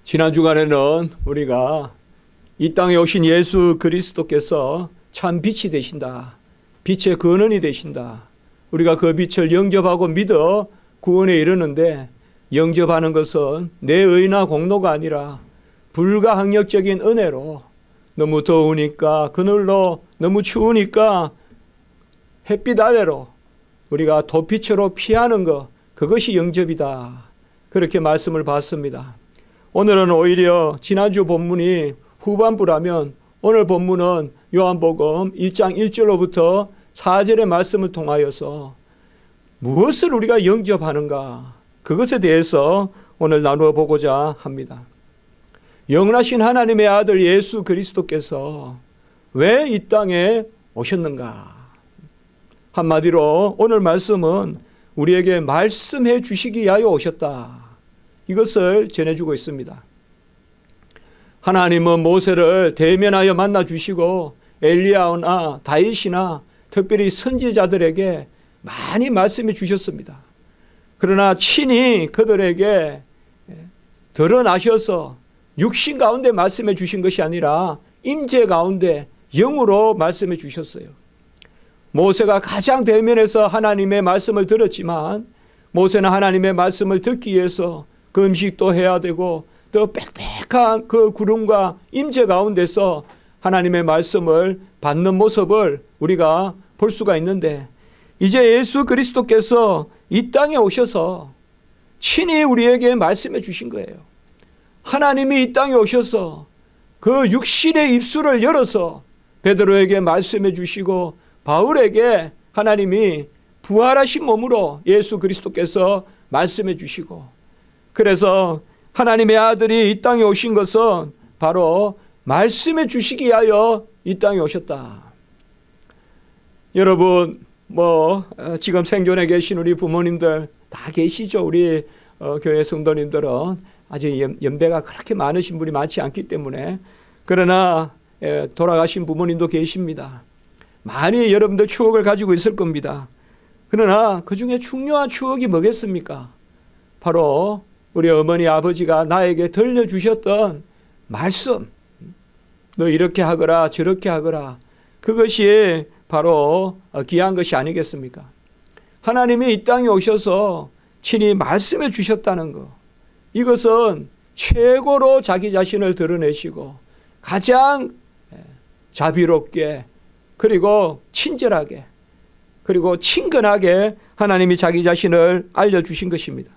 지난 주간에는 우리가 이 땅에 오신 예수 그리스도께서 참 빛이 되신다. 빛의 근원이 되신다. 우리가 그 빛을 영접하고 믿어 구원에 이르는데, 영접하는 것은 내 의나 공로가 아니라 불가항력적인 은혜로, 너무 더우니까 그늘로, 너무 추우니까 햇빛 아래로 우리가 도피처로 피하는 것, 그것이 영접이다. 그렇게 말씀을 받습니다. 오늘은 오히려 지난주 본문이 후반부라면 오늘 본문은 요한복음 1장 1절로부터 4절의 말씀을 통하여서 무엇을 우리가 영접하는가, 그것에 대해서 오늘 나누어 보고자 합니다. 영원하신 하나님의 아들 예수 그리스도께서 왜 이 땅에 오셨는가? 한마디로 오늘 말씀은 우리에게 말씀해 주시기 위하여 오셨다. 이것을 전해주고 있습니다. 하나님은 모세를 대면하여 만나 주시고 엘리야나 다윗이나 특별히 선지자들에게 많이 말씀해 주셨습니다. 그러나 친히 그들에게 드러나셔서 육신 가운데 말씀해 주신 것이 아니라 임재 가운데 영으로 말씀해 주셨어요. 모세가 가장 대면에서 하나님의 말씀을 들었지만, 모세는 하나님의 말씀을 듣기 위해서 금식도 해야 되고 또 빽빽한 그 구름과 임재 가운데서 하나님의 말씀을 받는 모습을 우리가 볼 수가 있는데, 이제 예수 그리스도께서 이 땅에 오셔서 친히 우리에게 말씀해 주신 거예요. 하나님이 이 땅에 오셔서 그 육신의 입술을 열어서 베드로에게 말씀해 주시고, 바울에게 하나님이 부활하신 몸으로 예수 그리스도께서 말씀해 주시고, 그래서 하나님의 아들이 이 땅에 오신 것은 바로 말씀해 주시기 위하여 이 땅에 오셨다. 여러분, 지금 생존에 계신 우리 부모님들 다 계시죠. 우리 교회 성도님들은 아직 연배가 그렇게 많으신 분이 많지 않기 때문에. 그러나 돌아가신 부모님도 계십니다. 많이 여러분들 추억을 가지고 있을 겁니다. 그러나 그 중에 중요한 추억이 뭐겠습니까? 바로 우리 어머니 아버지가 나에게 들려주셨던 말씀, 너 이렇게 하거라 저렇게 하거라, 그것이 바로 귀한 것이 아니겠습니까? 하나님이 이 땅에 오셔서 친히 말씀해 주셨다는 것, 이것은 최고로 자기 자신을 드러내시고 가장 자비롭게, 그리고 친절하게, 그리고 친근하게 하나님이 자기 자신을 알려주신 것입니다.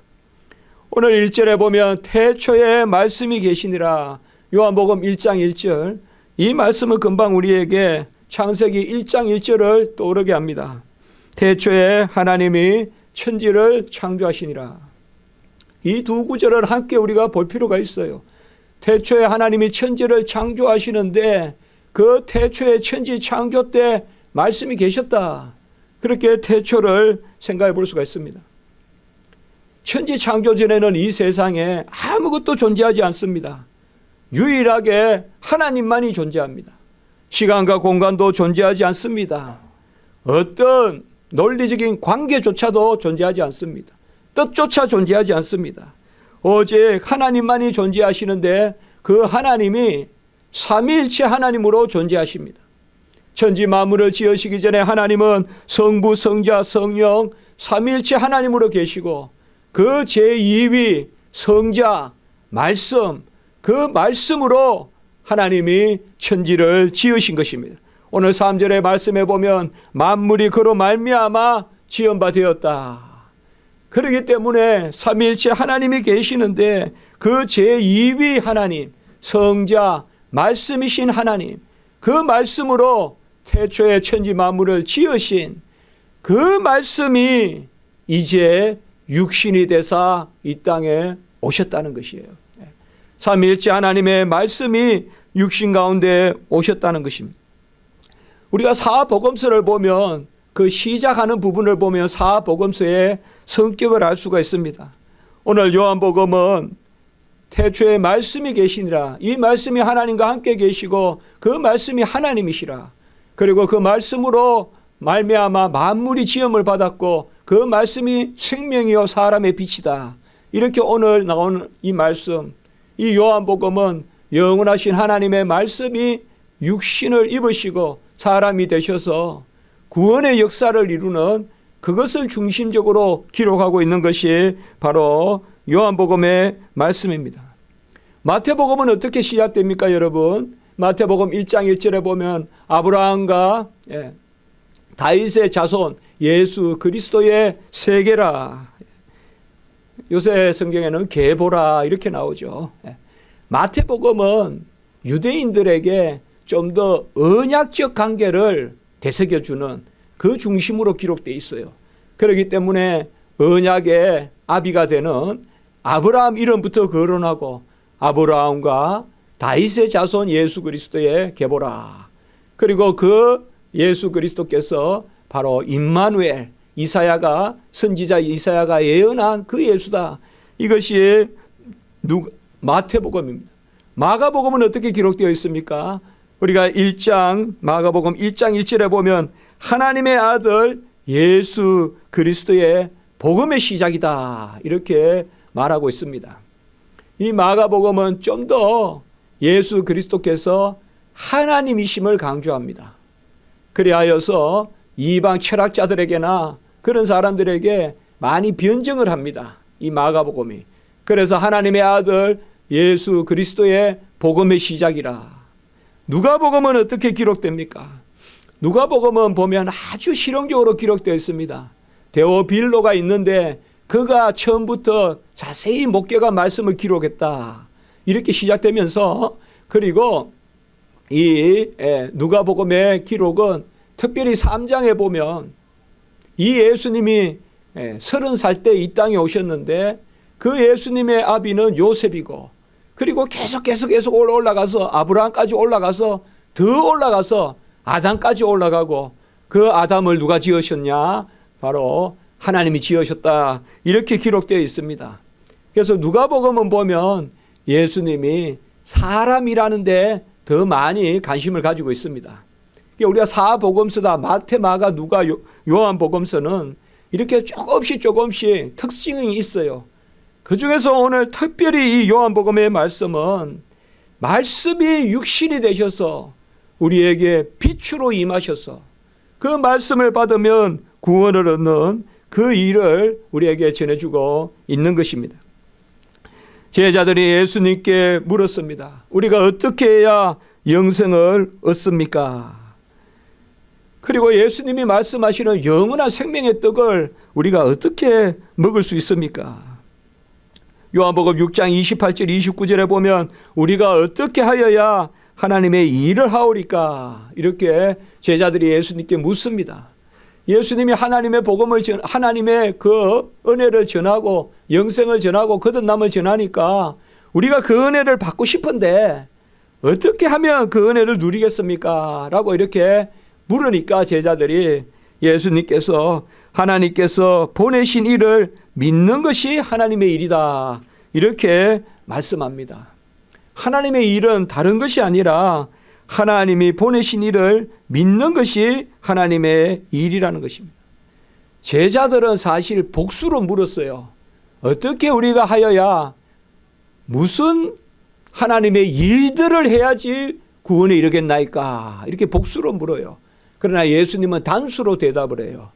오늘 1절에 보면 태초에 말씀이 계시니라, 요한복음 1장 1절, 이 말씀은 금방 우리에게 창세기 1장 1절을 떠오르게 합니다. 태초에 하나님이 천지를 창조하시니라. 이 두 구절을 함께 우리가 볼 필요가 있어요. 태초에 하나님이 천지를 창조하시는데 그 태초의 천지 창조 때 말씀이 계셨다. 그렇게 태초를 생각해 볼 수가 있습니다. 천지 창조 전에는 이 세상에 아무것도 존재하지 않습니다. 유일하게 하나님만이 존재합니다. 시간과 공간도 존재하지 않습니다. 어떤 논리적인 관계조차도 존재하지 않습니다. 뜻조차 존재하지 않습니다. 오직 하나님만이 존재하시는데 그 하나님이 삼위일체 하나님으로 존재하십니다. 천지 만물을 지으시기 전에 하나님은 성부, 성자, 성령 삼위일체 하나님으로 계시고, 그 제2위 성자 말씀, 그 말씀으로 하나님이 천지를 지으신 것입니다. 오늘 3절의 말씀에 보면 만물이 그로 말미암아 지은 바 되었다. 그렇기 때문에 삼위일체 하나님이 계시는데 그 제2위 하나님, 성자 말씀이신 하나님, 그 말씀으로 태초에 천지 만물을 지으신 그 말씀이 이제 육신이 되사 이 땅에 오셨다는 것이에요. 삼위일체 하나님의 말씀이 육신 가운데 오셨다는 것입니다. 우리가 사복음서를 보면 그 시작하는 부분을 보면 사복음서의 성격을 알 수가 있습니다. 오늘 요한복음은 태초에 말씀이 계시니라, 이 말씀이 하나님과 함께 계시고 그 말씀이 하나님이시라, 그리고 그 말씀으로 말미암아 만물이 지음을 받았고 그 말씀이 생명이요 사람의 빛이다. 이렇게 오늘 나오는 이 말씀, 이 요한복음은 영원하신 하나님의 말씀이 육신을 입으시고 사람이 되셔서 구원의 역사를 이루는 그것을 중심적으로 기록하고 있는 것이 바로 요한복음의 말씀입니다. 마태복음은 어떻게 시작됩니까, 여러분? 마태복음 1장 1절에 보면 아브라함과 다윗의 자손 예수 그리스도의 세계라. 요새 성경에는 계보라 이렇게 나오죠. 마태복음은 유대인들에게 좀 더 언약적 관계를 되새겨주는 그 중심으로 기록되어 있어요. 그렇기 때문에 언약의 아비가 되는 아브라함 이름부터 거론하고 아브라함과 다윗의 자손 예수 그리스도의 계보라. 그리고 그 예수 그리스도께서 바로 임마누엘, 이사야가 선지자 이사야가 예언한 그 예수다. 이것이 마태복음입니다. 마가복음은 어떻게 기록되어 있습니까? 우리가 마가복음 1장 1절에 보면 하나님의 아들 예수 그리스도의 복음의 시작이다. 이렇게 말하고 있습니다. 이 마가복음은 좀 더 예수 그리스도께서 하나님이심을 강조합니다. 그리하여서 이방 철학자들에게나 그런 사람들에게 많이 변증을 합니다. 이 마가복음이. 그래서 하나님의 아들 예수 그리스도의 복음의 시작이라. 누가복음은 어떻게 기록됩니까? 누가복음은 보면 아주 실용적으로 기록되어 있습니다. 데오빌로가 있는데 그가 처음부터 자세히 목회가 말씀을 기록했다. 이렇게 시작되면서 그리고 이 누가복음의 기록은 특별히 3장에 보면 이 예수님이 30살 때 이 땅에 오셨는데 그 예수님의 아비는 요셉이고 그리고 계속 올라가서 아브라함까지 올라가서 더 올라가서 아담까지 올라가고 그 아담을 누가 지으셨냐? 바로 하나님이 지으셨다. 이렇게 기록되어 있습니다. 그래서 누가복음은 보면 예수님이 사람이라는 데 더 많이 관심을 가지고 있습니다. 우리가 사복음서다 마태, 마가, 누가, 요한복음서는 이렇게 조금씩 특징이 있어요. 그 중에서 오늘 특별히 이 요한복음의 말씀은 말씀이 육신이 되셔서 우리에게 빛으로 임하셔서 그 말씀을 받으면 구원을 얻는 그 일을 우리에게 전해주고 있는 것입니다. 제자들이 예수님께 물었습니다. 우리가 어떻게 해야 영생을 얻습니까? 그리고 예수님이 말씀하시는 영원한 생명의 떡을 우리가 어떻게 먹을 수 있습니까? 요한복음 6장 28절 29절에 보면 우리가 어떻게 하여야 하나님의 일을 하오리까? 이렇게 제자들이 예수님께 묻습니다. 예수님이 하나님의 복음을 하나님의 그 은혜를 전하고 영생을 전하고 거듭남을 전하니까 우리가 그 은혜를 받고 싶은데 어떻게 하면 그 은혜를 누리겠습니까? 라고 이렇게 물으니까 제자들이 예수님께서 하나님께서 보내신 일을 믿는 것이 하나님의 일이다. 이렇게 말씀합니다. 하나님의 일은 다른 것이 아니라 하나님이 보내신 일을 믿는 것이 하나님의 일이라는 것입니다. 제자들은 사실 복수로 물었어요. 어떻게 우리가 하여야 무슨 하나님의 일들을 해야지 구원에 이르겠나이까? 이렇게 복수로 물어요. 그러나 예수님은 단수로 대답을 해요.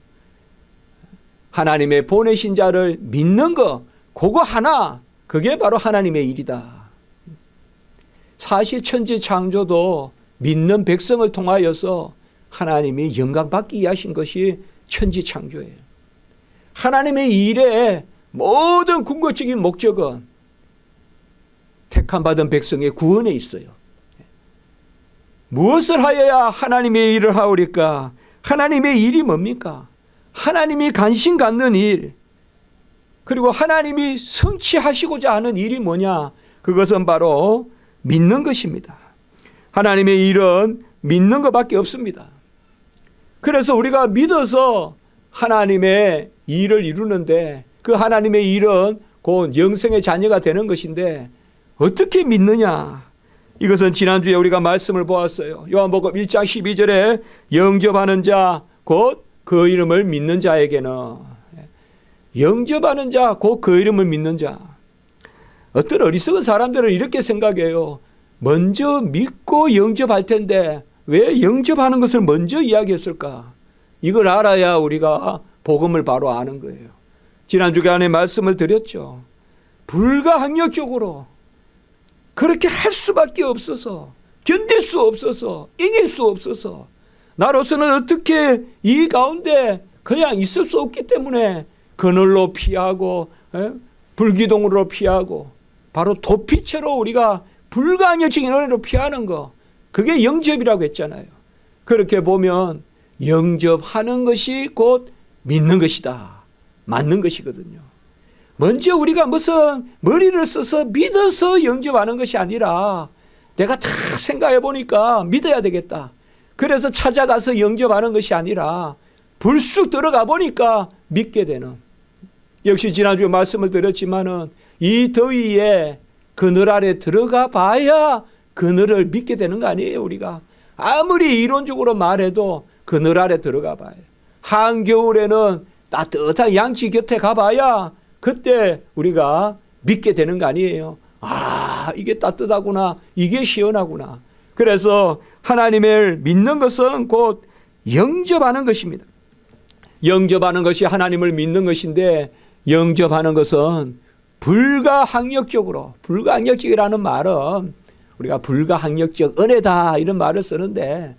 하나님의 보내신 자를 믿는 거, 그거 하나, 그게 바로 하나님의 일이다. 사실 천지 창조도 믿는 백성을 통하여서 하나님이 영광받기 위해 하신 것이 천지 창조예요. 하나님의 일의 모든 궁극적인 목적은 택함받은 백성의 구원에 있어요. 무엇을 하여야 하나님의 일을 하오리까? 하나님의 일이 뭡니까? 하나님이 관심 갖는 일, 그리고 하나님이 성취하시고자 하는 일이 뭐냐? 그것은 바로 믿는 것입니다. 하나님의 일은 믿는 것밖에 없습니다. 그래서 우리가 믿어서 하나님의 일을 이루는데 그 하나님의 일은 곧 영생의 자녀가 되는 것인데 어떻게 믿느냐? 이것은 지난주에 우리가 말씀을 보았어요. 요한복음 1장 12절에 영접하는 자, 곧 그 이름을 믿는 자에게는, 영접하는 자, 곧 그 이름을 믿는 자. 어떤 어리석은 사람들은 이렇게 생각해요. 먼저 믿고 영접할 텐데 왜 영접하는 것을 먼저 이야기했을까? 이걸 알아야 우리가 복음을 바로 아는 거예요. 지난 주간에 말씀을 드렸죠. 불가항력적으로 그렇게 할 수밖에 없어서, 견딜 수 없어서, 이길 수 없어서, 나로서는 어떻게 이 가운데 그냥 있을 수 없기 때문에 그늘로 피하고 불기둥으로 피하고 바로 도피처로 우리가 불가항력적인 은혜로 피하는 거, 그게 영접이라고 했잖아요. 그렇게 보면 영접하는 것이 곧 믿는 것이다, 맞는 것이거든요. 먼저 우리가 무슨 머리를 써서 믿어서 영접하는 것이 아니라 내가 다 생각해 보니까 믿어야 되겠다, 그래서 찾아가서 영접하는 것이 아니라 불쑥 들어가 보니까 믿게 되는, 역시 지난주에 말씀을 드렸지만은 이 더위에 그늘 아래 들어가 봐야 그늘을 믿게 되는 거 아니에요. 우리가 아무리 이론적으로 말해도 그늘 아래 들어가 봐요. 한겨울에는 따뜻한 양치 곁에 가봐야 그때 우리가 믿게 되는 거 아니에요. 아, 이게 따뜻하구나, 이게 시원하구나. 그래서 하나님을 믿는 것은 곧 영접하는 것입니다. 영접하는 것이 하나님을 믿는 것인데, 영접하는 것은 불가항력적으로, 불가항력적이라는 말은 우리가 불가항력적 은혜다 이런 말을 쓰는데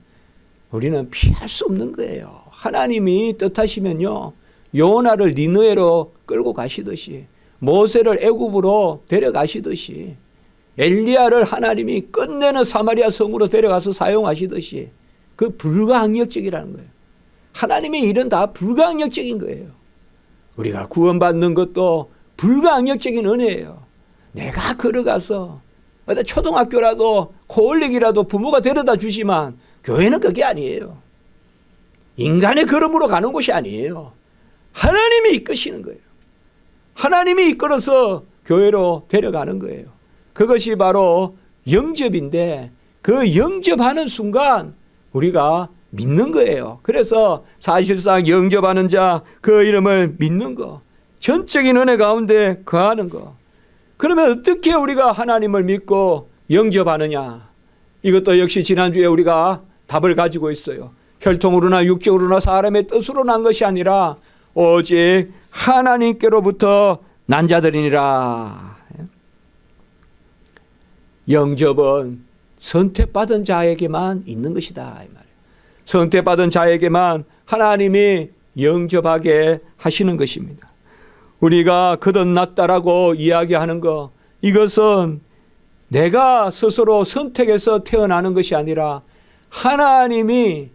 우리는 피할 수 없는 거예요. 하나님이 뜻하시면요, 요나를 니느웨로 끌고 가시듯이, 모세를 애굽으로 데려가시듯이, 엘리야를 하나님이 끝내는 사마리아 성으로 데려가서 사용하시듯이, 그 불가항력적이라는 거예요. 하나님의 일은 다 불가항력적인 거예요. 우리가 구원받는 것도 불가항력적인 은혜예요. 내가 걸어가서 어디 초등학교라도 코올릭이라도 부모가 데려다 주지만 교회는 그게 아니에요. 인간의 걸음으로 가는 곳이 아니에요. 하나님이 이끄시는 거예요. 하나님이 이끌어서 교회로 데려가는 거예요. 그것이 바로 영접인데, 그 영접하는 순간 우리가 믿는 거예요. 그래서 사실상 영접하는 자, 그 이름을 믿는 거, 전적인 은혜 가운데 거하는 거. 그러면 어떻게 우리가 하나님을 믿고 영접하느냐? 이것도 역시 지난주에 우리가 답을 가지고 있어요. 혈통으로나 육적으로나 사람의 뜻으로 난 것이 아니라 오직 하나님께로부터 난 자들이니라. 영접은 선택받은 자에게만 있는 것이다, 이 말이에요. 선택받은 자에게만 하나님이 영접하게 하시는 것입니다. 우리가 거듭났다라고 이야기하는 것, 이것은 내가 스스로 선택해서 태어나는 것이 아니라 하나님이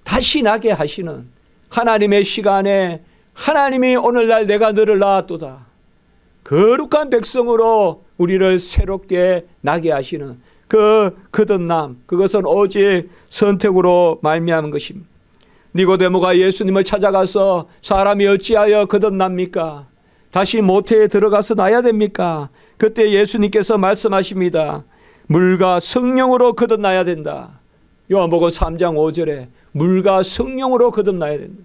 다시 나게 하시는, 하나님의 시간에 하나님이 오늘날 내가 너를 낳았도다, 거룩한 백성으로 우리를 새롭게 나게 하시는 그 거듭남, 그것은 오직 선택으로 말미암은 것입니다. 니고데모가 예수님을 찾아가서 사람이 어찌하여 거듭납니까? 다시 모태에 들어가서 나야 됩니까? 그때 예수님께서 말씀하십니다. 물과 성령으로 거듭나야 된다. 요한복음 3장 5절에 물과 성령으로 거듭나야 된다.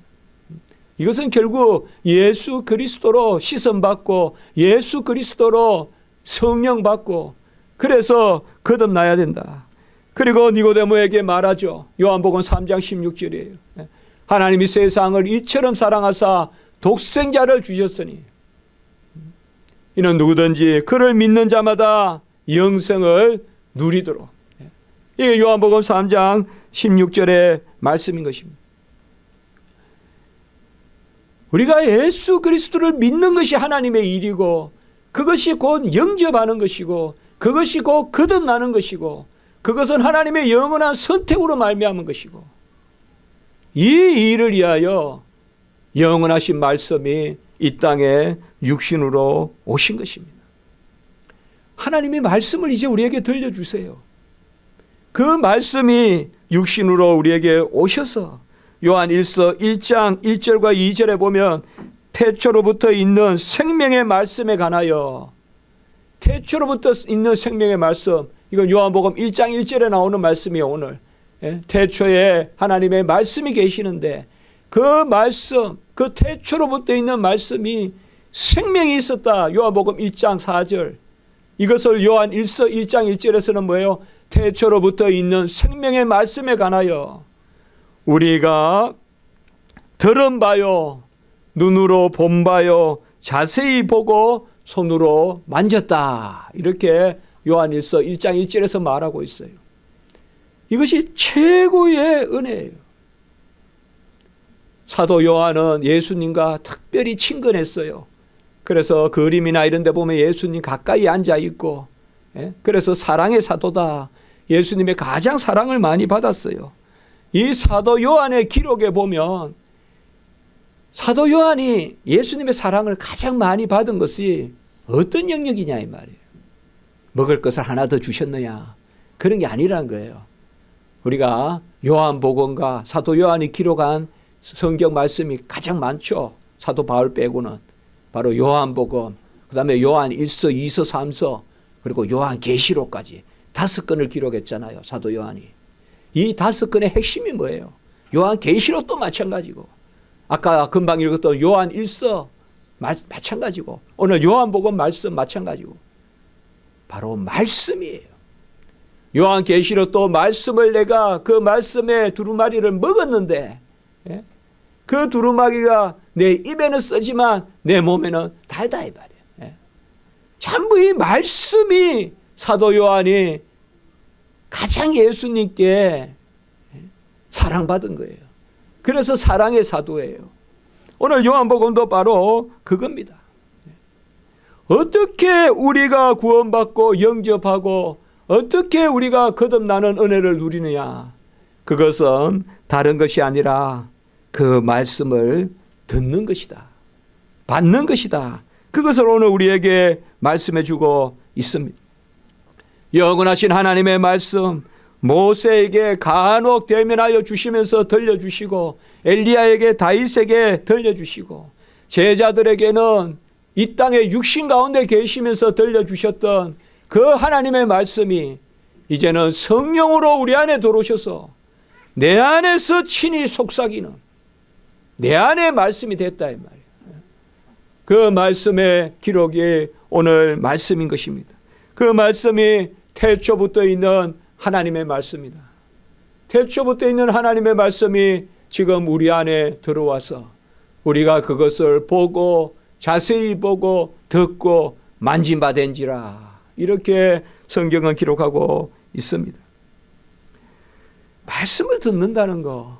이것은 결국 예수 그리스도로 씻음받고 예수 그리스도로 성령받고, 그래서 거듭나야 된다. 그리고 니고데모에게 말하죠. 요한복음 3장 16절이에요. 하나님이 세상을 이처럼 사랑하사 독생자를 주셨으니 이는 누구든지 그를 믿는 자마다 영생을 누리도록. 이게 요한복음 3장 16절의 말씀인 것입니다. 우리가 예수 그리스도를 믿는 것이 하나님의 일이고, 그것이 곧 영접하는 것이고, 그것이 곧 거듭나는 것이고, 그것은 하나님의 영원한 선택으로 말미암은 것이고, 이 일을 위하여 영원하신 말씀이 이 땅에 육신으로 오신 것입니다. 하나님의 말씀을 이제 우리에게 들려주세요. 그 말씀이 육신으로 우리에게 오셔서 요한 1서 1장 1절과 2절에 보면 태초로부터 있는 생명의 말씀에 관하여, 태초로부터 있는 생명의 말씀, 이건 요한복음 1장 1절에 나오는 말씀이에요. 오늘 태초에 하나님의 말씀이 계시는데 그 말씀, 그 태초로부터 있는 말씀이 생명이 있었다. 요한복음 1장 4절. 이것을 요한 1서 1장 1절에서는 뭐예요? 태초로부터 있는 생명의 말씀에 관하여 우리가 들은 바요, 눈으로 본 바요, 자세히 보고 손으로 만졌다. 이렇게 요한 1서 1장 1절에서 말하고 있어요. 이것이 최고의 은혜예요. 사도 요한은 예수님과 특별히 친근했어요. 그래서 그림이나 이런 데 보면 예수님 가까이 앉아 있고, 그래서 사랑의 사도다. 예수님의 가장 사랑을 많이 받았어요. 이 사도 요한의 기록에 보면 사도 요한이 예수님의 사랑을 가장 많이 받은 것이 어떤 영역이냐 이 말이에요. 먹을 것을 하나 더 주셨느냐, 그런 게 아니라는 거예요. 우리가 요한복음과 사도 요한이 기록한 성경 말씀이 가장 많죠. 사도 바울 빼고는 바로 요한복음, 그 다음에 요한 1서, 2서, 3서, 그리고 요한계시록까지 5권을 기록했잖아요. 사도 요한이. 이 5권의 핵심이 뭐예요? 요한계시록도 마찬가지고, 아까 금방 읽었던 요한 1서 마찬가지고, 오늘 요한복음 말씀 마찬가지고, 바로 말씀이에요. 요한계시록도 말씀을 내가 그 말씀의 두루마리를 먹었는데, 그 두루마리가 내 입에는 쓰지만 내 몸에는 달다 이 말이에요. 전부 이 말씀이 사도 요한이 가장 예수님께 사랑받은 거예요. 그래서 사랑의 사도예요. 오늘 요한복음도 바로 그겁니다. 어떻게 우리가 구원받고 영접하고 어떻게 우리가 거듭나는 은혜를 누리느냐, 그것은 다른 것이 아니라 그 말씀을 듣는 것이다, 받는 것이다. 그것을 오늘 우리에게 말씀해 주고 있습니다. 영원하신 하나님의 말씀, 모세에게 간혹 대면하여 주시면서 들려주시고, 엘리야에게 다윗에게 들려주시고, 제자들에게는 이 땅의 육신 가운데 계시면서 들려주셨던 그 하나님의 말씀이 이제는 성령으로 우리 안에 들어오셔서 내 안에서 친히 속삭이는 내 안의 말씀이 됐다 이 말이에요. 그 말씀의 기록이 오늘 말씀인 것입니다. 그 말씀이 태초부터 있는 하나님의 말씀이다. 태초부터 있는 하나님의 말씀이 지금 우리 안에 들어와서 우리가 그것을 보고 자세히 보고 듣고 만진바된지라, 이렇게 성경은 기록하고 있습니다. 말씀을 듣는다는 거,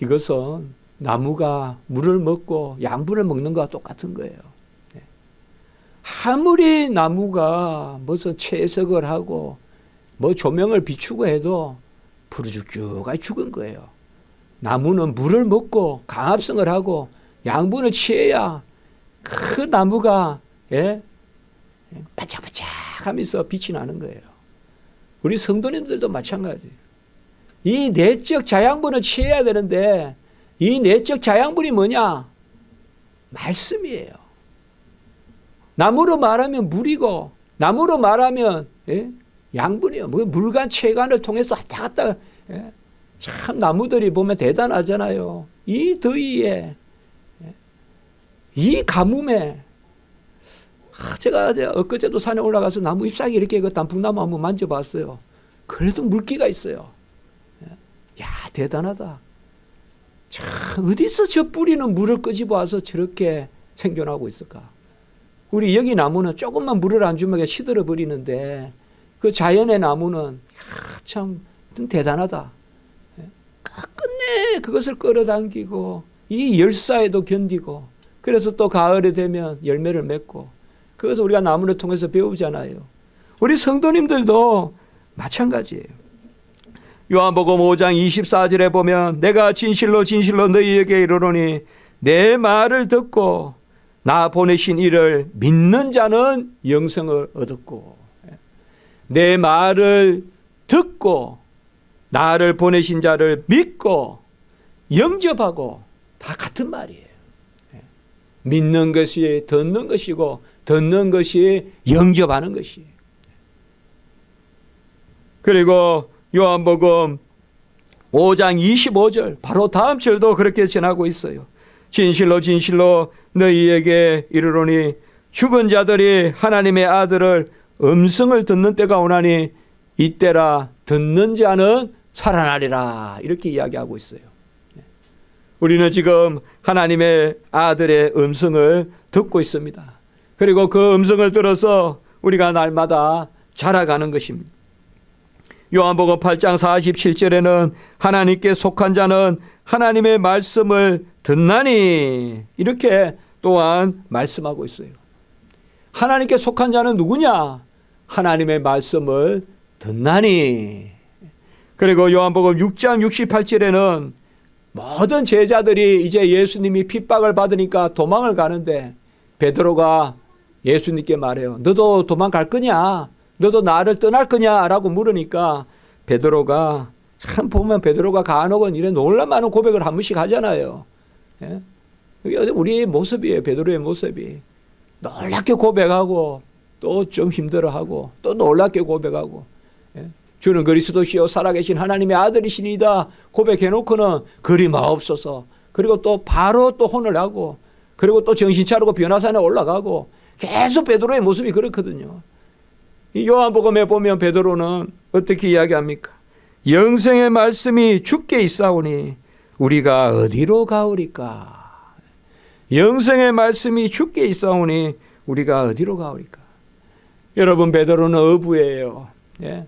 이것은 나무가 물을 먹고 양분을 먹는 것과 똑같은 거예요. 아무리 나무가 무슨 채석을 하고 뭐 조명을 비추고 해도 부르죽죽하게 죽은 거예요. 나무는 물을 먹고 강압성을 하고 양분을 취해야 그 나무가 반짝반짝 하면서 빛이 나는 거예요. 우리 성도님들도 마찬가지예요. 이 내적 자양분을 취해야 되는데 이 내적 자양분이 뭐냐? 말씀이에요. 나무로 말하면 물이고, 나무로 말하면 양분이에요. 물간 체관을 통해서 왔다 갔다. 참 나무들이 보면 대단하잖아요. 이 더위에, 이 가뭄에. 제가 엊그제도 산에 올라가서 나무 잎사귀 이렇게 그 단풍나무 한번 만져봤어요. 그래도 물기가 있어요. 야, 대단하다. 참, 어디서 저 뿌리는 물을 끄집어 와서 저렇게 생존하고 있을까? 우리 여기 나무는 조금만 물을 안 주면 시들어 버리는데 그 자연의 나무는 참 대단하다. 끝내 그것을 끌어당기고 이 열사에도 견디고, 그래서 또 가을이 되면 열매를 맺고, 그것을 우리가 나무를 통해서 배우잖아요. 우리 성도님들도 마찬가지예요. 요한복음 5장 24절에 보면 내가 진실로 진실로 너희에게 이르노니 내 말을 듣고 나 보내신 이를 믿는 자는 영생을 얻었고, 내 말을 듣고 나를 보내신 자를 믿고 영접하고 다 같은 말이에요. 믿는 것이 듣는 것이고 듣는 것이 영접하는 것이에요. 그리고 요한복음 5장 25절 바로 다음 절도 그렇게 전하고 있어요. 진실로 진실로 너희에게 이르노니 죽은 자들이 하나님의 아들을 음성을 듣는 때가 오나니 이때라 듣는 자는 살아나리라. 이렇게 이야기하고 있어요. 우리는 지금 하나님의 아들의 음성을 듣고 있습니다. 그리고 그 음성을 들어서 우리가 날마다 자라가는 것입니다. 요한복음 8장 47절에는 하나님께 속한 자는 하나님의 말씀을 듣나니 이렇게 또한 말씀하고 있어요. 하나님께 속한 자는 누구냐? 하나님의 말씀을 듣나니. 그리고 요한복음 6장 68절에는 모든 제자들이 이제 예수님이 핍박을 받으니까 도망을 가는데 베드로가 예수님께 말해요. 너도 도망갈 거냐? 너도 나를 떠날 거냐? 라고 물으니까 베드로가 참 보면 베드로가 간혹은 이런 놀라운 고백을 한 번씩 하잖아요. 예? 그게 우리의 모습이에요. 베드로의 모습이. 놀랍게 고백하고 또 좀 힘들어하고 또 놀랍게 고백하고 주는 그리스도시요 살아계신 하나님의 아들이시니이다 고백해놓고는 그리 마옵소서. 그리고 또 바로 또 혼을 하고 그리고 또 정신 차리고 변화산에 올라가고 계속 베드로의 모습이 그렇거든요. 이 요한복음에 보면 베드로는 어떻게 이야기합니까? 영생의 말씀이 주께 있사오니 우리가 어디로 가오리까? 영생의 말씀이 주께 있사오니 우리가 어디로 가오리까? 여러분 베드로는 어부예요. 예?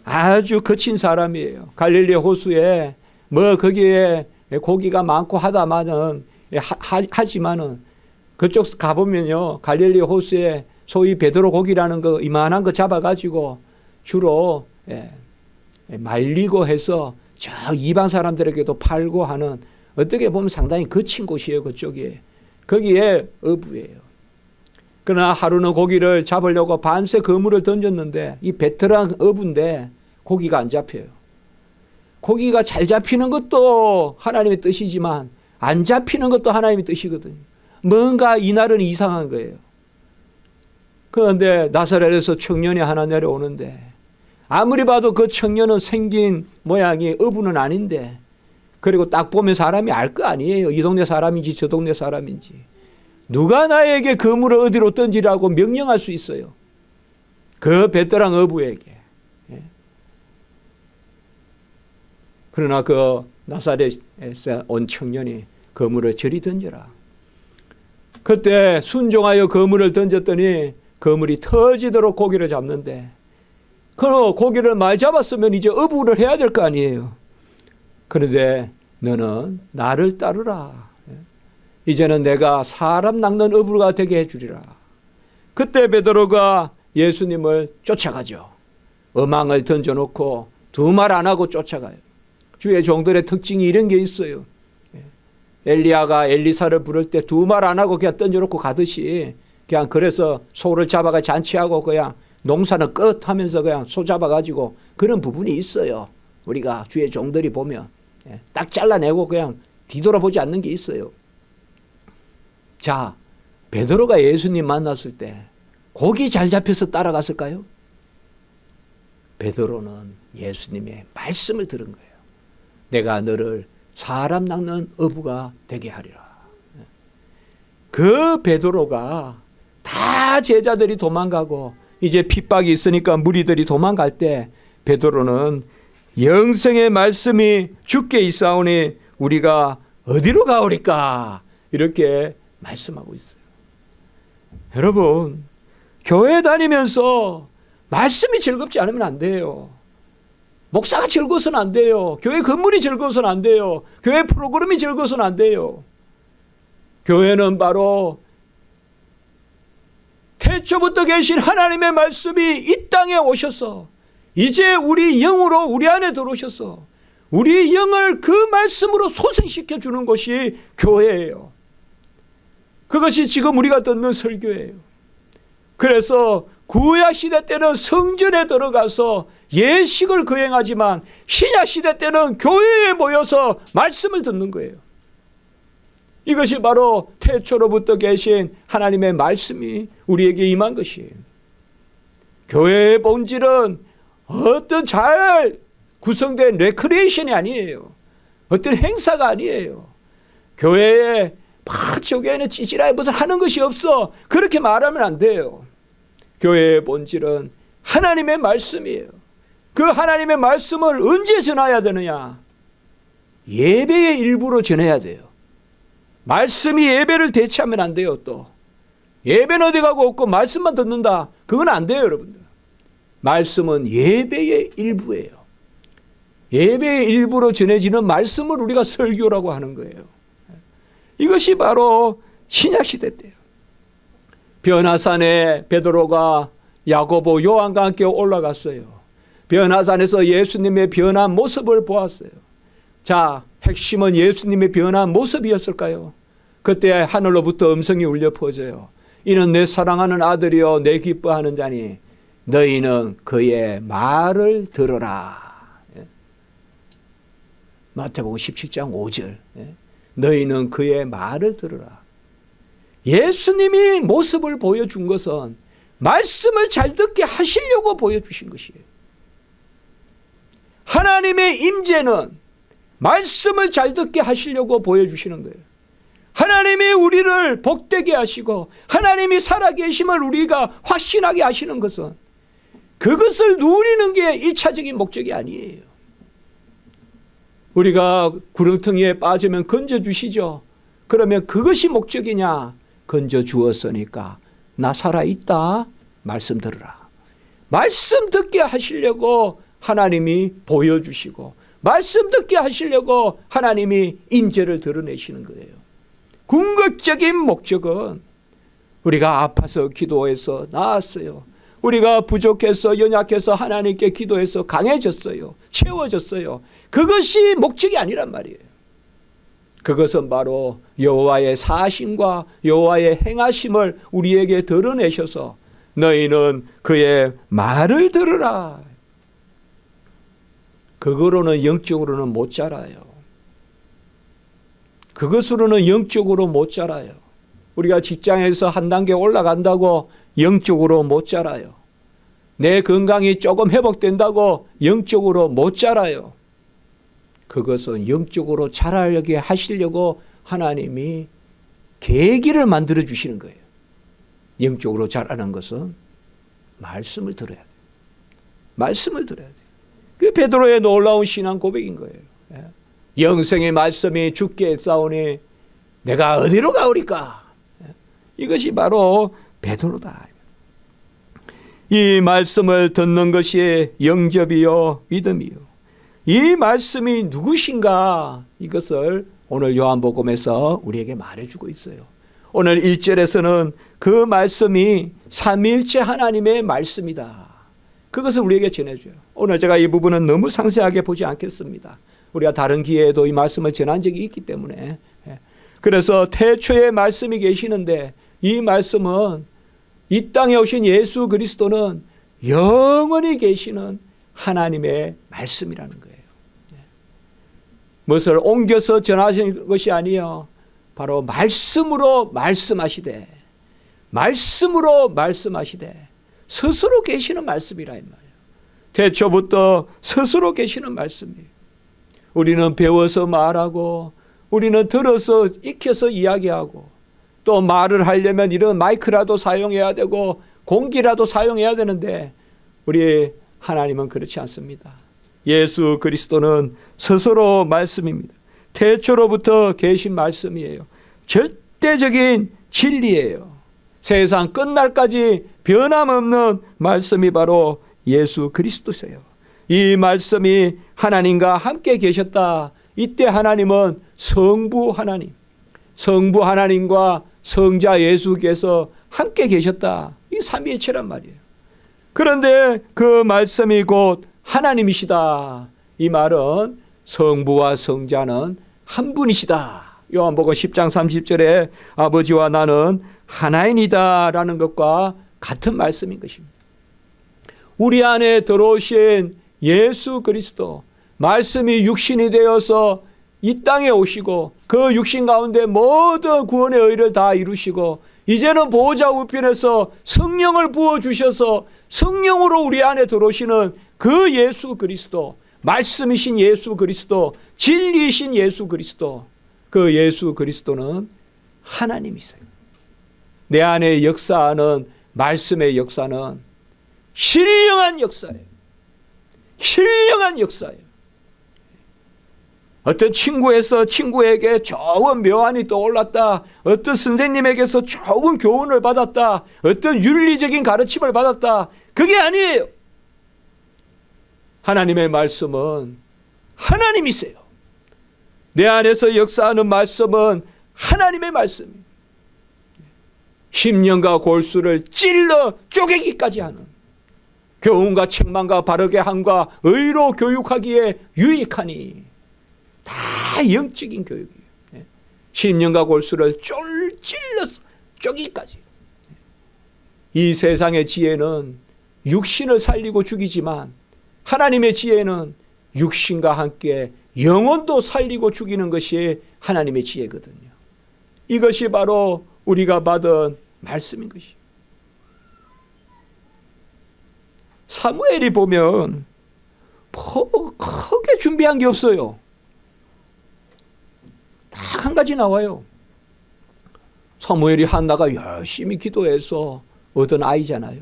아주 거친 사람이에요. 갈릴리 호수에 뭐 거기에 고기가 많고 하다마는 하지만은 그쪽 가보면요 갈릴리 호수에 소위 베드로 고기라는 거 이만한 거 잡아가지고 주로 말리고 해서 저 이방 사람들에게도 팔고 하는 어떻게 보면 상당히 거친 곳이에요. 그쪽이. 거기에 어부예요. 그러나 하루는 고기를 잡으려고 밤새 그물을 던졌는데 이 베테랑 어부인데 고기가 안 잡혀요. 고기가 잘 잡히는 것도 하나님의 뜻이지만 안 잡히는 것도 하나님의 뜻이거든요. 뭔가 이날은 이상한 거예요. 그런데 나사렛에서 청년이 하나 내려오는데 아무리 봐도 그 청년은 생긴 모양이 어부는 아닌데 그리고 딱 보면 사람이 알 거 아니에요. 이 동네 사람인지 저 동네 사람인지. 누가 나에게 그물을 어디로 던지라고 명령할 수 있어요. 그 베테랑 어부에게. 그러나 그 나사렛에서 온 청년이 그물을 저리 던져라. 그때 순종하여 그물을 던졌더니 그물이 터지도록 고기를 잡는데 그 고기를 많이 잡았으면 이제 어부를 해야 될 거 아니에요. 그런데 너는 나를 따르라. 이제는 내가 사람 낚는 어부가 되게 해주리라. 그때 베드로가 예수님을 쫓아가죠. 어망을 던져놓고 두 말 안 하고 쫓아가요. 주의 종들의 특징이 이런 게 있어요. 엘리야가 엘리사를 부를 때 두 말 안 하고 그냥 던져놓고 가듯이 그냥 그래서 소를 잡아가 잔치하고 그냥 농사는 끝 하면서 그냥 소 잡아가지고 그런 부분이 있어요. 우리가 주의 종들이 보면 딱 잘라내고 그냥 뒤돌아보지 않는 게 있어요. 자, 베드로가 예수님 만났을 때 고기 잘 잡혀서 따라갔을까요? 베드로는 예수님의 말씀을 들은 거예요. 내가 너를 사람 낚는 어부가 되게 하리라. 그 베드로가 다 제자들이 도망가고 이제 핍박이 있으니까 무리들이 도망갈 때 베드로는 영생의 말씀이 주께 있사오니 우리가 어디로 가오리까? 이렇게 말씀하고 있어요. 여러분, 교회 다니면서 말씀이 즐겁지 않으면 안 돼요. 목사가 즐거워서는 안 돼요. 교회 건물이 즐거워서는 안 돼요. 교회 프로그램이 즐거워서는 안 돼요. 교회는 바로 태초부터 계신 하나님의 말씀이 이 땅에 오셔서 이제 우리 영으로 우리 안에 들어오셔서 우리 영을 그 말씀으로 소생시켜 주는 것이 교회예요. 그것이 지금 우리가 듣는 설교예요. 그래서 구약 시대 때는 성전에 들어가서 예식을 거행하지만 신약 시대 때는 교회에 모여서 말씀을 듣는 거예요. 이것이 바로 태초로부터 계신 하나님의 말씀이 우리에게 임한 것이에요. 교회의 본질은 어떤 잘 구성된 레크리에이션이 아니에요. 어떤 행사가 아니에요. 교회의 저교회는 찌질하게 무슨 하는 것이 없어. 그렇게 말하면 안 돼요. 교회의 본질은 하나님의 말씀이에요. 그 하나님의 말씀을 언제 전해야 되느냐? 예배의 일부로 전해야 돼요. 말씀이 예배를 대체하면 안 돼요. 또 예배는 어디 가고 없고 말씀만 듣는다, 그건 안 돼요. 여러분들, 말씀은 예배의 일부예요. 예배의 일부로 전해지는 말씀을 우리가 설교라고 하는 거예요. 이것이 바로 신약시대 때예요. 변화산에 베드로가 야고보, 요한과 함께 올라갔어요. 변화산에서 예수님의 변한 모습을 보았어요. 자, 핵심은 예수님의 변한 모습이었을까요? 그때 하늘로부터 음성이 울려 퍼져요. 이는 내 사랑하는 아들이요 내 기뻐하는 자니 너희는 그의 말을 들으라. 마태복음 17장 5절. 너희는 그의 말을 들으라. 예수님이 모습을 보여준 것은 말씀을 잘 듣게 하시려고 보여주신 것이에요. 하나님의 임재는 말씀을 잘 듣게 하시려고 보여주시는 거예요. 하나님이 우리를 복되게 하시고 하나님이 살아계심을 우리가 확신하게 하시는 것은 그것을 누리는 게 1차적인 목적이 아니에요. 우리가 구렁텅이에 빠지면 건져주시죠. 그러면 그것이 목적이냐? 건져주었으니까 나 살아있다, 말씀 들으라. 말씀 듣게 하시려고 하나님이 보여주시고 말씀 듣게 하시려고 하나님이 임재를 드러내시는 거예요. 궁극적인 목적은 우리가 아파서 기도해서 나았어요. 우리가 부족해서 연약해서 하나님께 기도해서 강해졌어요. 채워졌어요. 그것이 목적이 아니란 말이에요. 그것은 바로 여호와의 사심과 여호와의 행하심을 우리에게 드러내셔서 너희는 그의 말을 들으라. 그거로는 영적으로는 못 자라요. 그것으로는 영적으로 못 자라요. 우리가 직장에서 한 단계 올라간다고 영적으로 못 자라요. 내 건강이 조금 회복된다고 영적으로 못 자라요. 그것은 영적으로 자라게 하시려고 하나님이 계기를 만들어 주시는 거예요. 영적으로 자라는 것은 말씀을 들어야 돼요. 말씀을 들어야 돼요. 그게 베드로의 놀라운 신앙 고백인 거예요. 영생의 말씀이 주께 싸우니 내가 어디로 가오리까? 이것이 바로 베드로다. 이 말씀을 듣는 것이 영접이요 믿음이요. 이 말씀이 누구신가? 이것을 오늘 요한복음에서 우리에게 말해주고 있어요. 오늘 1절에서는 그 말씀이 삼위일체 하나님의 말씀이다. 그것을 우리에게 전해줘요. 오늘 제가 이 부분은 너무 상세하게 보지 않겠습니다. 우리가 다른 기회에도 이 말씀을 전한 적이 있기 때문에. 그래서 태초에 말씀이 계시는데 이 말씀은 이 땅에 오신 예수 그리스도는 영원히 계시는 하나님의 말씀이라는 거예요. 무엇을 옮겨서 전하시는 것이 아니요, 바로 말씀으로 말씀하시되, 말씀으로 말씀하시되 스스로 계시는 말씀이라 이 말이에요. 태초부터 스스로 계시는 말씀이에요. 우리는 배워서 말하고 우리는 들어서 익혀서 이야기하고 또 말을 하려면 이런 마이크라도 사용해야 되고 공기라도 사용해야 되는데 우리 하나님은 그렇지 않습니다. 예수 그리스도는 스스로 말씀입니다. 태초로부터 계신 말씀이에요. 절대적인 진리예요. 세상 끝날까지 변함없는 말씀이 바로 예수 그리스도세요. 이 말씀이 하나님과 함께 계셨다. 이때 하나님은 성부 하나님, 성부 하나님과 성자 예수께서 함께 계셨다. 이 삼위일체란 말이에요. 그런데 그 말씀이 곧 하나님이시다. 이 말은 성부와 성자는 한 분이시다. 요한복음 10장 30절에 아버지와 나는 하나인이다 라는 것과 같은 말씀인 것입니다. 우리 안에 들어오신 예수 그리스도, 말씀이 육신이 되어서 이 땅에 오시고 그 육신 가운데 모든 구원의 의를 다 이루시고 이제는 보호자 우편에서 성령을 부어주셔서 성령으로 우리 안에 들어오시는 그 예수 그리스도, 말씀이신 예수 그리스도, 진리이신 예수 그리스도, 그 예수 그리스도는 하나님이세요. 내 안에 역사하는 말씀의 역사는 신령한 역사예요. 신령한 역사예요. 어떤 친구에서 친구에게 좋은 묘안이 떠올랐다. 어떤 선생님에게서 좋은 교훈을 받았다. 어떤 윤리적인 가르침을 받았다. 그게 아니에요. 하나님의 말씀은 하나님이세요. 내 안에서 역사하는 말씀은 하나님의 말씀이에요. 심령과 골수를 찔러 쪼개기까지 하는 교훈과 책망과 바르게 함과 의로 교육하기에 유익하니 다 영적인 교육이에요. 심령과 골수를 찔러서 쪼기까지. 이 세상의 지혜는 육신을 살리고 죽이지만 하나님의 지혜는 육신과 함께 영혼도 살리고 죽이는 것이 하나님의 지혜거든요. 이것이 바로 우리가 받은 말씀인 것이에요. 사무엘이 보면 크게 준비한 게 없어요. 딱 한 가지 나와요. 사무엘이 한나가 열심히 기도해서 얻은 아이잖아요.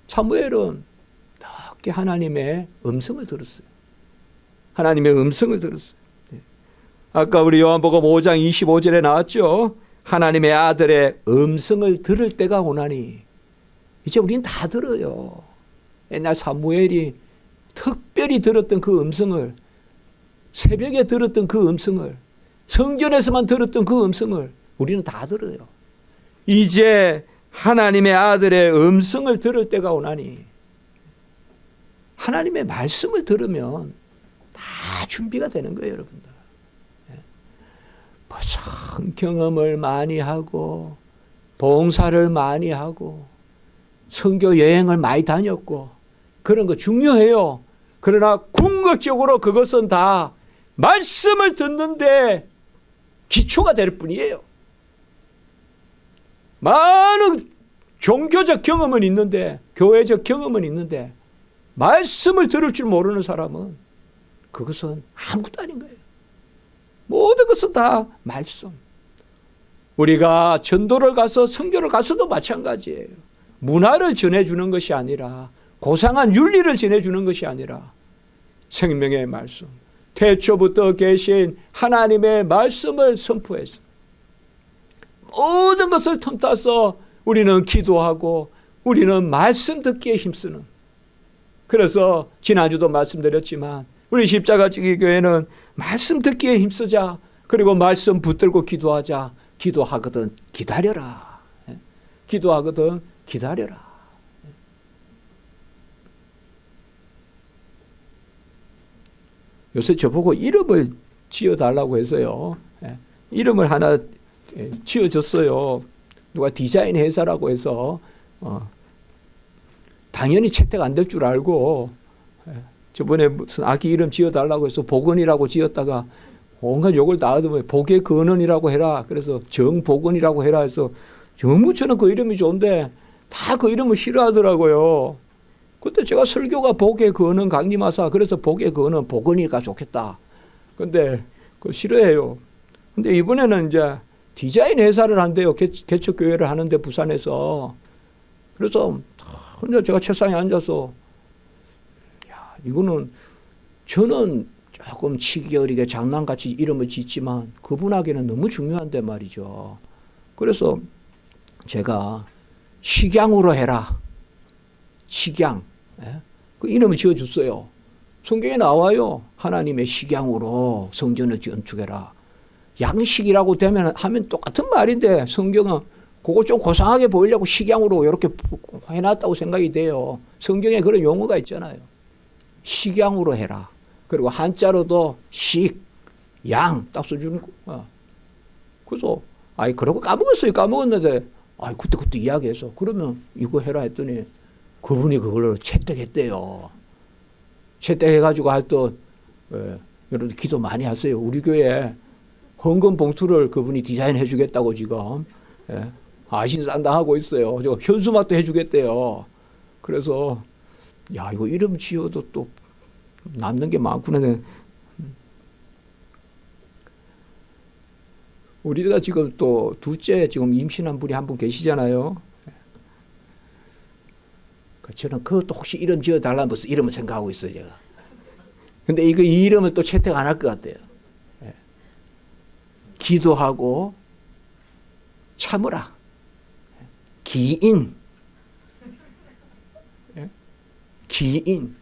사무엘은 늦게 하나님의 음성을 들었어요. 하나님의 음성을 들었어요. 아까 우리 요한복음 5장 25절에 나왔죠. 하나님의 아들의 음성을 들을 때가 오나니. 이제 우린 다 들어요. 옛날 사무엘이 특별히 들었던 그 음성을, 새벽에 들었던 그 음성을, 성전에서만 들었던 그 음성을 우리는 다 들어요. 이제 하나님의 아들의 음성을 들을 때가 오나니. 하나님의 말씀을 들으면 다 준비가 되는 거예요, 여러분들. 무슨 경험을 많이 하고 봉사를 많이 하고 선교 여행을 많이 다녔고 그런 거 중요해요. 그러나 궁극적으로 그것은 다 말씀을 듣는데 기초가 될 뿐이에요. 많은 종교적 경험은 있는데, 교회적 경험은 있는데 말씀을 들을 줄 모르는 사람은 그것은 아무것도 아닌 거예요. 모든 것은 다 말씀. 우리가 전도를 가서 선교를 가서도 마찬가지예요. 문화를 전해주는 것이 아니라, 고상한 윤리를 전해주는 것이 아니라 생명의 말씀, 태초부터 계신 하나님의 말씀을 선포해서 모든 것을 틈타서 우리는 기도하고 우리는 말씀 듣기에 힘쓰는. 그래서 지난주도 말씀드렸지만 우리 십자가지기 교회는 말씀 듣기에 힘쓰자. 그리고 말씀 붙들고 기도하자. 기도하거든 기다려라. 기도하거든 기다려라. 요새 저보고 이름을 지어달라고 해서요. 이름을 하나 지어줬어요. 누가 디자인 회사라고 해서 당연히 채택 안 될 줄 알고 저번에 무슨 아기 이름 지어달라고 해서 복은이라고 지었다가 온갖 욕을 다 얻으면 복의 근원이라고 해라. 그래서 정복은이라고 해라 해서 정부처는 그 이름이 좋은데 다 그 이름을 싫어하더라고요. 그때 제가 설교가 복의 근원 강림하사 그래서 복의 근원 복은이가 좋겠다. 근데 그거 싫어해요. 근데 이번에는 이제 디자인 회사를 한대요. 개척교회를 하는데 부산에서. 그래서 혼자 제가 책상에 앉아서 야, 이거는 저는 조금 치기 어리게 장난같이 이름을 짓지만 그분에게는 너무 중요한데 말이죠. 그래서 제가 식양으로 해라. 식양. 그 이름을 지어줬어요. 성경에 나와요. 하나님의 식양으로 성전을 건축해라. 양식이라고 하면 똑같은 말인데 성경은 그거 좀 고상하게 보이려고 식양으로 이렇게 해놨다고 생각이 돼요. 성경에 그런 용어가 있잖아요. 식양으로 해라. 그리고 한자로도 식, 양 딱 써주는 거. 그래서 그러고 까먹었는데 그때 이야기해서 그러면 이거 해라 했더니 그분이 그걸로 채택했대요. 채택해가지고 할 때 여러분 기도 많이 하세요. 우리 교회 헌금 봉투를 그분이 디자인해 주겠다고 지금 아신산당하고 있어요. 현수막도 해주겠대요. 그래서 야 이거 이름 지어도 또 남는 게 많구나. 우리가 지금 또 둘째 지금 임신한 분이 한 분 계시잖아요. 저는 그것도 혹시 이름 지어달라는 무슨 이름을 생각하고 있어요, 제가. 근데 이 이름을 또 채택 안 할 것 같아요. 기도하고 참으라. 기인. 기인.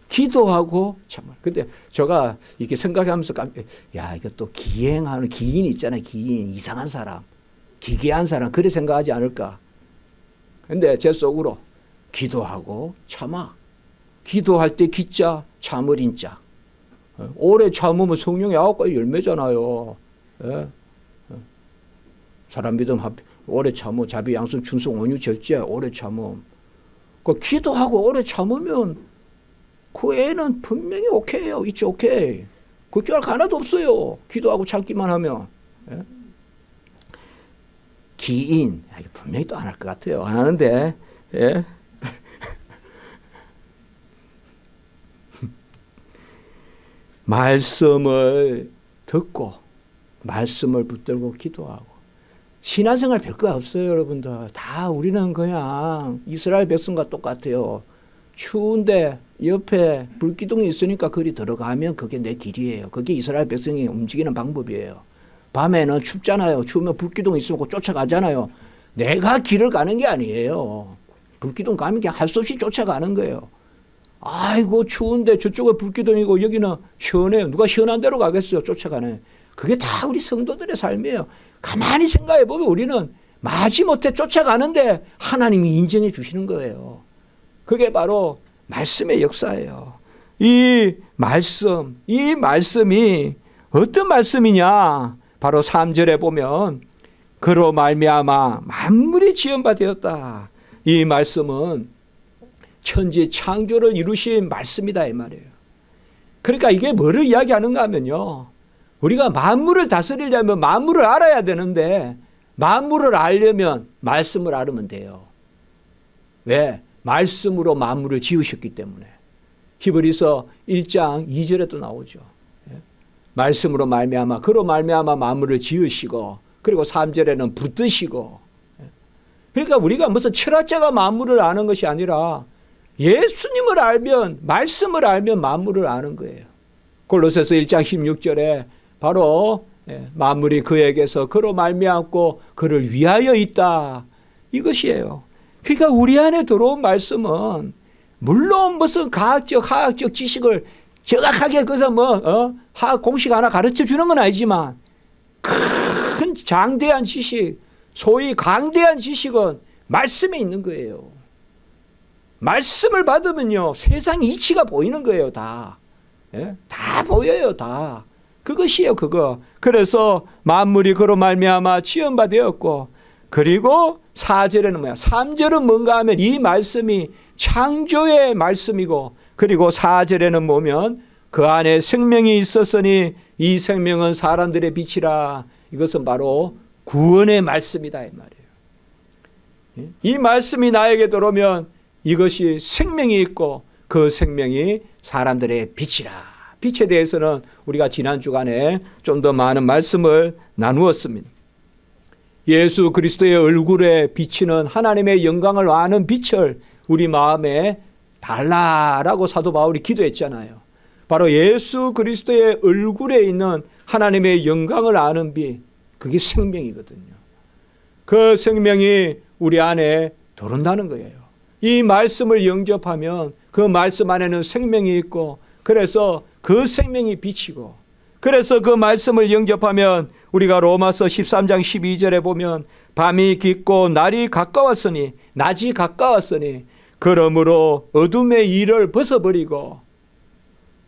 기도하고 참으라. 근데 제가 이렇게 생각하면서 야, 이거 또 기행하는 기인 있잖아요. 기인. 이상한 사람. 기괴한 사람. 그래 생각하지 않을까. 근데 제 속으로 기도하고 참아. 기도할 때 기자, 참을 인자. 오래 참으면 성령의 9가지 열매잖아요. 예? 사람 믿음 오래 참음, 자비, 양선, 충성, 온유, 절제, 오래 참음. 그 기도하고 오래 참으면 그 애는 분명히 오케이요. 이치 오케이. 걱정할 거 하나도 없어요. 기도하고 참기만 하면. 예? 기인. 분명히 또 안 할 것 같아요. 안 하는데. 예? 말씀을 듣고 말씀을 붙들고 기도하고 신앙생활 별거 없어요, 여러분들. 다 우리는 그냥 이스라엘 백성과 똑같아요. 추운데 옆에 불기둥이 있으니까 거기 들어가면 그게 내 길이에요. 그게 이스라엘 백성이 움직이는 방법이에요. 밤에는 춥잖아요. 추우면 불기둥이 있으면 쫓아가잖아요. 내가 길을 가는 게 아니에요. 불기둥 가면 그냥 할 수 없이 쫓아가는 거예요. 아이고 추운데 저쪽에 불기둥이고 여기는 시원해요. 누가 시원한 데로 가겠어요. 쫓아가네. 그게 다 우리 성도들의 삶이에요. 가만히 생각해 보면 우리는 마지못해 쫓아가는데 하나님이 인정해 주시는 거예요. 그게 바로 말씀의 역사예요. 이 말씀이 어떤 말씀이냐? 바로 3절에 보면 그로 말미암아 만물이 지은 바 되었다. 이 말씀은 천지 창조를 이루신 말씀이다 이 말이에요. 그러니까 이게 뭐를 이야기하는가 하면요. 우리가 만물을 다스리려면 만물을 알아야 되는데 만물을 알려면 말씀을 알으면 돼요. 왜? 말씀으로 만물을 지으셨기 때문에. 히브리서 1장 2절에도 나오죠. 말씀으로 말미암아 그로 말미암아 만물을 지으시고 그리고 3절에는 붙드시고. 그러니까 우리가 무슨 철학자가 만물을 아는 것이 아니라 예수님을 알면 말씀을 알면 만물을 아는 거예요. 골로새서 1장 16절에 바로 만물이 그에게서 그로 말미암고 그를 위하여 있다. 이것이에요. 그러니까 우리 안에 들어온 말씀은 물론 무슨 화학적 지식을 정확하게 그래서 화학 공식 하나 가르쳐 주는 건 아니지만 큰 장대한 지식, 소위 강대한 지식은 말씀에 있는 거예요. 말씀을 받으면요 세상 이치가 보이는 거예요. 다. 예? 다 보여요. 다. 그것이에요. 그거. 그래서 만물이 그로 말미암아 지은 바 되었고 그리고 4절에는 뭐야? 3절은 뭔가 하면 이 말씀이 창조의 말씀이고 그리고 4절에는 보면 그 안에 생명이 있었으니 이 생명은 사람들의 빛이라. 이것은 바로 구원의 말씀이다 이 말이에요. 이 말씀이 나에게 들어오면 이것이 생명이 있고 그 생명이 사람들의 빛이라. 빛에 대해서는 우리가 지난 주간에 좀 더 많은 말씀을 나누었습니다. 예수 그리스도의 얼굴에 비치는 하나님의 영광을 아는 빛을 우리 마음에 달라라고 사도 바울이 기도했잖아요. 바로 예수 그리스도의 얼굴에 있는 하나님의 영광을 아는 빛, 그게 생명이거든요. 그 생명이 우리 안에 들어온다는 거예요. 이 말씀을 영접하면 그 말씀 안에는 생명이 있고 그래서 그 생명이 빛이고 그래서 그 말씀을 영접하면 우리가 로마서 13장 12절에 보면 밤이 깊고 낮이 가까웠으니 그러므로 어둠의 일을 벗어버리고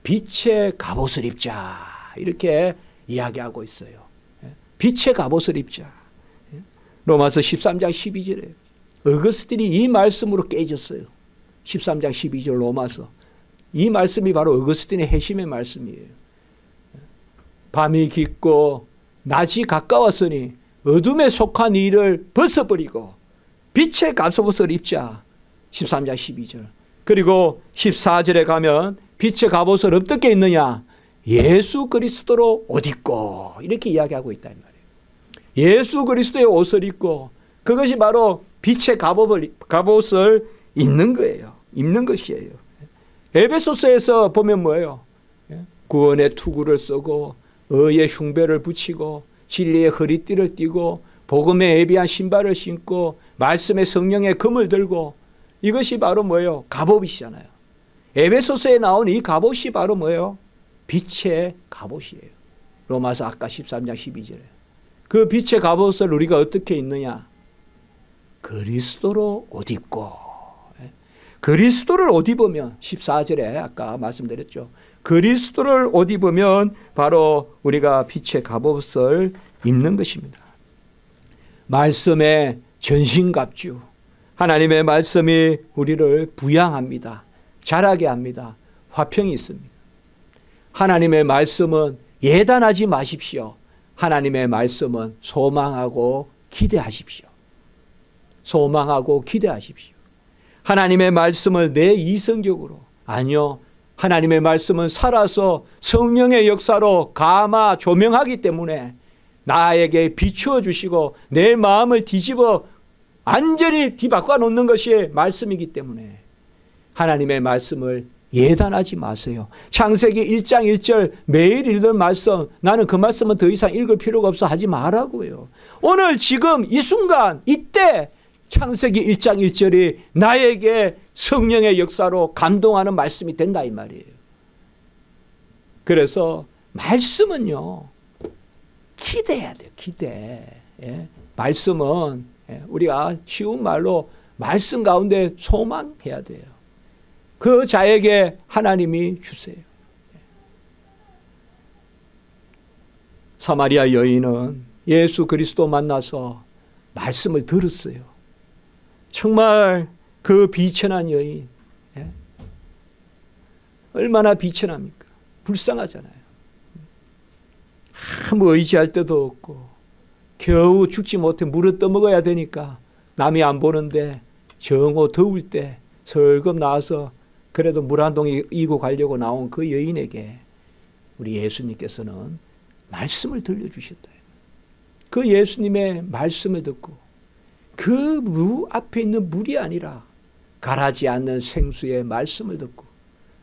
빛의 갑옷을 입자 이렇게 이야기하고 있어요. 빛의 갑옷을 입자. 로마서 13장 12절에 어거스틴이 이 말씀으로 깨졌어요. 13장 12절 로마서. 이 말씀이 바로 어거스틴의 핵심의 말씀이에요. 밤이 깊고 낮이 가까웠으니 어둠에 속한 일을 벗어버리고 빛의 갑옷을 입자. 13장 12절. 그리고 14절에 가면 빛의 갑옷을 어떻게 입느냐? 예수 그리스도로 옷 입고 이렇게 이야기하고 있다 이 말이에요. 예수 그리스도의 옷을 입고 그것이 바로 빛의 갑옷을 입는 거예요. 입는 것이에요. 에베소서에서 보면 뭐예요? 구원의 투구를 쓰고 의의 흉배를 붙이고 진리의 허리띠를 띠고 복음에 예비한 신발을 신고 말씀의 성령의 금을 들고 이것이 바로 뭐예요? 갑옷이잖아요. 에베소서에 나온 이 갑옷이 바로 뭐예요? 빛의 갑옷이에요. 로마서 아까 13장 12절에. 그 빛의 갑옷을 우리가 어떻게 입느냐? 그리스도로 옷 입고. 그리스도를 옷 입으면 14절에 아까 말씀드렸죠. 그리스도를 옷 입으면 바로 우리가 빛의 갑옷을 입는 것입니다. 말씀의 전신갑주. 하나님의 말씀이 우리를 부양합니다. 자라게 합니다. 화평이 있습니다. 하나님의 말씀은 예단하지 마십시오. 하나님의 말씀은 소망하고 기대하십시오. 소망하고 기대하십시오. 하나님의 말씀을 내 이성적으로, 아니요, 하나님의 말씀은 살아서 성령의 역사로 감화 조명하기 때문에 나에게 비추어 주시고 내 마음을 뒤집어 완전히 뒤바꿔 놓는 것이 말씀이기 때문에 하나님의 말씀을 예단하지 마세요. 창세기 1장 1절 매일 읽는 말씀, 나는 그 말씀은 더 이상 읽을 필요가 없어 하지 말라고요. 오늘 지금 이 순간 이때 창세기 1장 1절이 나에게 성령의 역사로 감동하는 말씀이 된다 이 말이에요. 그래서 말씀은요, 기대해야 돼요. 기대. 예? 말씀은 우리가 쉬운 말로 말씀 가운데 소망해야 돼요. 그 자에게 하나님이 주세요. 사마리아 여인은 예수 그리스도 만나서 말씀을 들었어요. 정말 그 비천한 여인, 얼마나 비천합니까? 불쌍하잖아요. 아무 의지할 데도 없고 겨우 죽지 못해 물을 떠먹어야 되니까 남이 안 보는데 정오 더울 때 설금 나와서 그래도 물 한 동이 이고 가려고 나온 그 여인에게 우리 예수님께서는 말씀을 들려주셨다. 그 예수님의 말씀을 듣고 그 무 앞에 있는 물이 아니라 가라지 않는 생수의 말씀을 듣고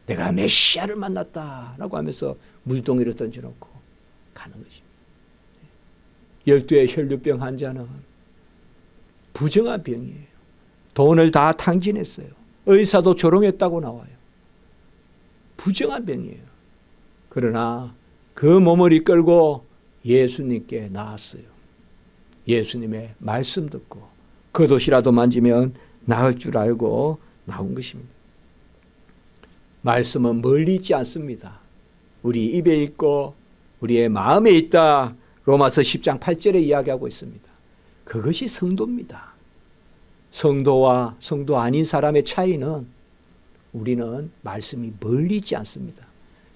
내가 메시아를 만났다라고 하면서 물동이를 던져놓고 가는 것입니다. 12의 혈류병 환자는 부정한 병이에요. 돈을 다 탕진했어요. 의사도 조롱했다고 나와요. 부정한 병이에요. 그러나 그 몸을 이끌고 예수님께 나왔어요. 예수님의 말씀 듣고 겉옷이라도 만지면 나을 줄 알고 나온 것입니다. 말씀은 멀리 있지 않습니다. 우리 입에 있고 우리의 마음에 있다. 로마서 10장 8절에 이야기하고 있습니다. 그것이 성도입니다. 성도와 성도 아닌 사람의 차이는 우리는 말씀이 멀리 있지 않습니다.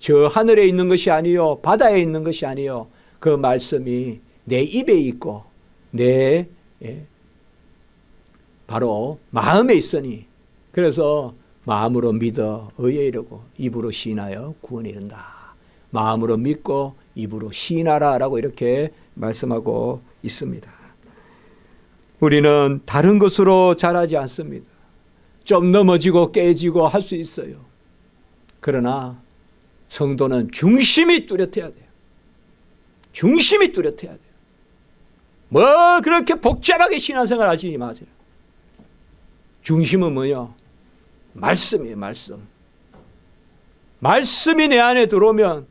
저 하늘에 있는 것이 아니요 바다에 있는 것이 아니요 그 말씀이 내 입에 있고 내 바로 마음에 있으니 그래서 마음으로 믿어 의에 이르고 입으로 시인하여 구원에 이른다. 마음으로 믿고 입으로 시인하라 라고 이렇게 말씀하고 있습니다. 우리는 다른 것으로 자라지 않습니다. 좀 넘어지고 깨지고 할 수 있어요. 그러나 성도는 중심이 뚜렷해야 돼요. 중심이 뚜렷해야 돼요. 뭐 그렇게 복잡하게 신앙생활 하지 마세요. 중심은 뭐요? 말씀이에요. 말씀. 말씀이 내 안에 들어오면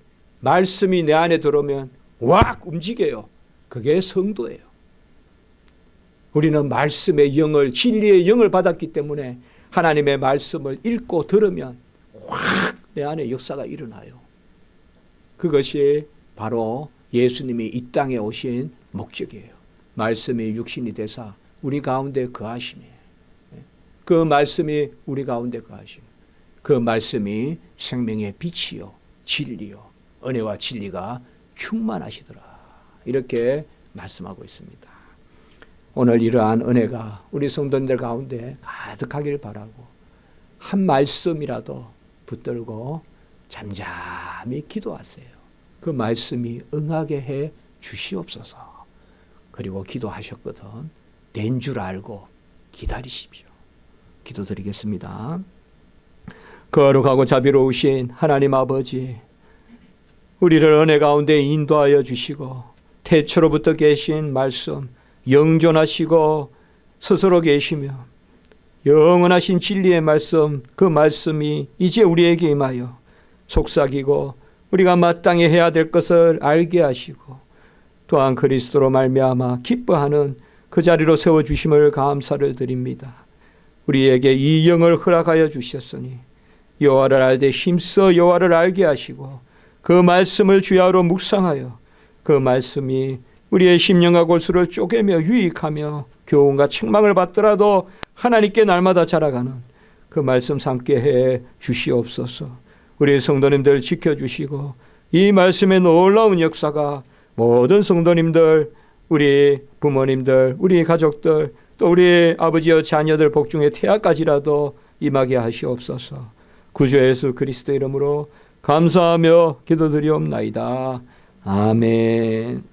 확 움직여요. 그게 성도예요. 우리는 말씀의 영을 진리의 영을 받았기 때문에 하나님의 말씀을 읽고 들으면 확 내 안에 역사가 일어나요. 그것이 바로 예수님이 이 땅에 오신 목적이에요. 말씀이 육신이 되사 우리 가운데 거하시니 그 말씀이 우리 가운데 거하시니 그 말씀이 생명의 빛이요 진리요 은혜와 진리가 충만하시더라. 이렇게 말씀하고 있습니다. 오늘 이러한 은혜가 우리 성도님들 가운데 가득하기를 바라고 한 말씀이라도 붙들고 잠잠히 기도하세요. 그 말씀이 응하게 해 주시옵소서. 그리고 기도하셨거든. 된 줄 알고 기다리십시오. 기도드리겠습니다. 거룩하고 자비로우신 하나님 아버지, 우리를 은혜 가운데 인도하여 주시고 태초로부터 계신 말씀 영존하시고 스스로 계시며 영원하신 진리의 말씀, 그 말씀이 이제 우리에게 임하여 속삭이고 우리가 마땅히 해야 될 것을 알게 하시고 또한 그리스도로 말미암아 기뻐하는 그 자리로 세워주심을 감사를 드립니다. 우리에게 이 영을 허락하여 주셨으니 여호와를 알되 힘써 여호와를 알게 하시고 그 말씀을 주야로 묵상하여 그 말씀이 우리의 심령과 골수를 쪼개며 유익하며 교훈과 책망을 받더라도 하나님께 날마다 자라가는 그 말씀 삼게 해 주시옵소서. 우리 성도님들 지켜주시고 이 말씀의 놀라운 역사가 모든 성도님들, 우리 부모님들, 우리 가족들, 또 우리 아버지와 자녀들 복중의 태아까지라도 임하게 하시옵소서. 구주 예수 그리스도 이름으로 감사하며 기도드리옵나이다. 아멘.